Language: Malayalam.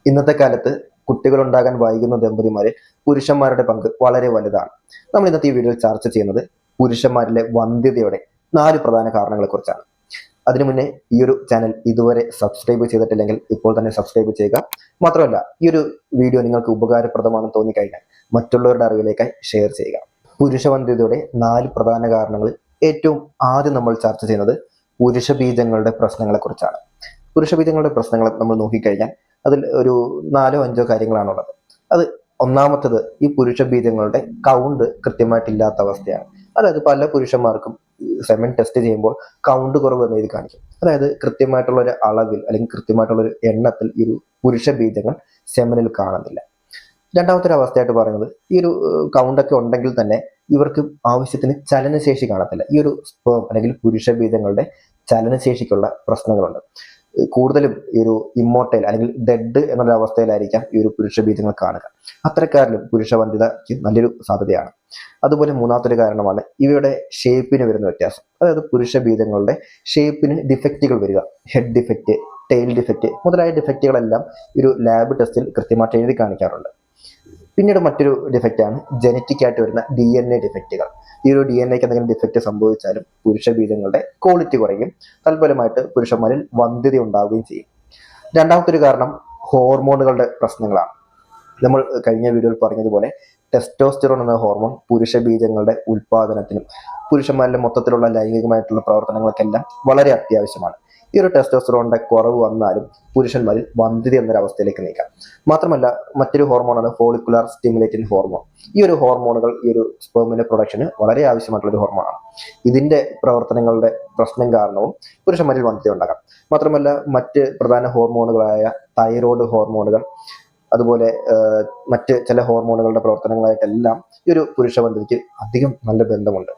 ഇന്നത്തെ കാലത്ത് കുട്ടികളുണ്ടാകാൻ വൈകുന്ന ദമ്പതിമാരിൽ പുരുഷന്മാരുടെ പങ്ക് വളരെ വലുതാണ്. നമ്മൾ ഇന്നത്തെ ഈ വീഡിയോയിൽ ചർച്ച ചെയ്യുന്നത് പുരുഷന്മാരിലെ വന്ധ്യതയുടെ 4 പ്രധാന കാരണങ്ങളെക്കുറിച്ചാണ്. അതിനു മുന്നേ ഈ ഒരു ചാനൽ ഇതുവരെ സബ്സ്ക്രൈബ് ചെയ്തിട്ടില്ലെങ്കിൽ ഇപ്പോൾ തന്നെ സബ്സ്ക്രൈബ് ചെയ്യുക. മാത്രമല്ല, ഈ ഒരു വീഡിയോ നിങ്ങൾക്ക് ഉപകാരപ്രദമാണെന്ന് തോന്നിക്കഴിഞ്ഞാൽ മറ്റുള്ളവരുടെ അറിവിലേക്കായി ഷെയർ ചെയ്യുക. പുരുഷവന്ധ്യതയുടെ 4 പ്രധാന കാരണങ്ങളിൽ ഏറ്റവും ആദ്യം നമ്മൾ ചർച്ച ചെയ്യുന്നത് പുരുഷ ബീജങ്ങളുടെ പ്രശ്നങ്ങളെക്കുറിച്ചാണ്. പുരുഷ ബീജങ്ങളുടെ പ്രശ്നങ്ങൾ നമ്മൾ നോക്കിക്കഴിഞ്ഞാൽ അതിൽ ഒരു 4-5 കാര്യങ്ങളാണുള്ളത്. അത് ഒന്നാമത്തത് ഈ പുരുഷ ബീജങ്ങളുടെ കൗണ്ട് കൃത്യമായിട്ടില്ലാത്ത അവസ്ഥയാണ്. അതായത് പല പുരുഷന്മാർക്കും സെമൻ ടെസ്റ്റ് ചെയ്യുമ്പോൾ കൗണ്ട് കുറവ് എന്ന് എഴുതി കാണിക്കും. അതായത് കൃത്യമായിട്ടുള്ള ഒരു അളവിൽ അല്ലെങ്കിൽ കൃത്യമായിട്ടുള്ള ഒരു എണ്ണത്തിൽ ഈ ഒരു പുരുഷ ബീജങ്ങൾ സെമനിൽ കാണുന്നില്ല. രണ്ടാമത്തെ ഒരു അവസ്ഥയായിട്ട് പറയുന്നത് ഈ ഒരു കൗണ്ടൊക്കെ ഉണ്ടെങ്കിൽ തന്നെ ഇവർക്ക് ആവശ്യത്തിന് ചലനശേഷി കാണത്തില്ല. ഈ ഒരു സ്പേം അല്ലെങ്കിൽ പുരുഷ ബീജങ്ങളുടെ ചലനശേഷിക്കുള്ള പ്രശ്നങ്ങളുണ്ട്. കൂടുതലും ഈ ഒരു ഇമ്മോർട്ടൽ അല്ലെങ്കിൽ ഡെഡ് എന്നുള്ള അവസ്ഥയിലായിരിക്കാം ഈ ഒരു പുരുഷ ബീജങ്ങൾ കാണുക. അത്തരക്കാരിലും പുരുഷവന്ധ്യതയ്ക്ക് നല്ലൊരു സാധ്യതയാണ്. അതുപോലെ മൂന്നാമത്തെ ഒരു കാരണമാണ് ഇവയുടെ ഷേപ്പിന് വരുന്ന വ്യത്യാസം. അതായത് പുരുഷ ബീജങ്ങളുടെ ഷേപ്പിന് ഡിഫക്റ്റുകൾ വരിക. ഹെഡ് ഡിഫക്റ്റ്, ടെയിൽ ഡിഫക്റ്റ് മുതലായ ഡിഫക്റ്റുകളെല്ലാം ഈ ഒരു ലാബ് ടെസ്റ്റിൽ കൃത്യമായിട്ട് എഴുതി കാണിക്കാറുണ്ട്. പിന്നീട് മറ്റൊരു ഡിഫക്റ്റാണ് ജനറ്റിക് ആയിട്ട് വരുന്ന DNA ഡിഫക്റ്റുകൾ. ഈ ഒരു DNA എന്തെങ്കിലും ഡിഫക്റ്റ് സംഭവിച്ചാലും പുരുഷ ബീജങ്ങളുടെ ക്വാളിറ്റി കുറയും. തൽഫലമായിട്ട് പുരുഷന്മാരിൽ വന്ധ്യത ഉണ്ടാവുകയും ചെയ്യും. രണ്ടാമത്തെ ഒരു കാരണം ഹോർമോണുകളുടെ പ്രശ്നങ്ങളാണ്. നമ്മൾ കഴിഞ്ഞ വീഡിയോയിൽ പറഞ്ഞതുപോലെ ടെസ്റ്റോസ്റ്റിറോൺ എന്ന ഹോർമോൺ പുരുഷ ബീജങ്ങളുടെ ഉൽപാദനത്തിനും പുരുഷന്മാരിലെ മൊത്തത്തിലുള്ള ലൈംഗികമായിട്ടുള്ള പ്രവർത്തനങ്ങൾക്കെല്ലാം വളരെ അത്യാവശ്യമാണ്. ഈ ഒരു ടെസ്റ്റോസ്റ്ററോണിന്റെ കുറവ് വന്നാലും പുരുഷന്മാരിൽ വന്ധ്യത എന്നൊരവസ്ഥയിലേക്ക് നീക്കാം. മാത്രമല്ല, മറ്റൊരു ഹോർമോണാണ് ഫോളിക്കുലാർ സ്റ്റിമുലേറ്റിംഗ് ഹോർമോൺ. ഈ ഒരു ഹോർമോണുകൾ ഈ ഒരു സ്പേമിന്റെ പ്രൊഡക്ഷന് വളരെ ആവശ്യമായിട്ടുള്ള ഒരു ഹോർമോണാണ്. ഇതിന്റെ പ്രവർത്തനങ്ങളുടെ പ്രശ്നം കാരണവും പുരുഷന്മാരിൽ വന്ധ്യത ഉണ്ടാകാം. മാത്രമല്ല, മറ്റ് പ്രധാന ഹോർമോണുകളായ തൈറോയ്ഡ് ഹോർമോണുകൾ, അതുപോലെ മറ്റ് ചില ഹോർമോണുകളുടെ പ്രവർത്തനങ്ങളായിട്ടെല്ലാം ഈ ഒരു പുരുഷവന്ധ്യതയ്ക്ക് അധികം നല്ല ബന്ധമുണ്ട്.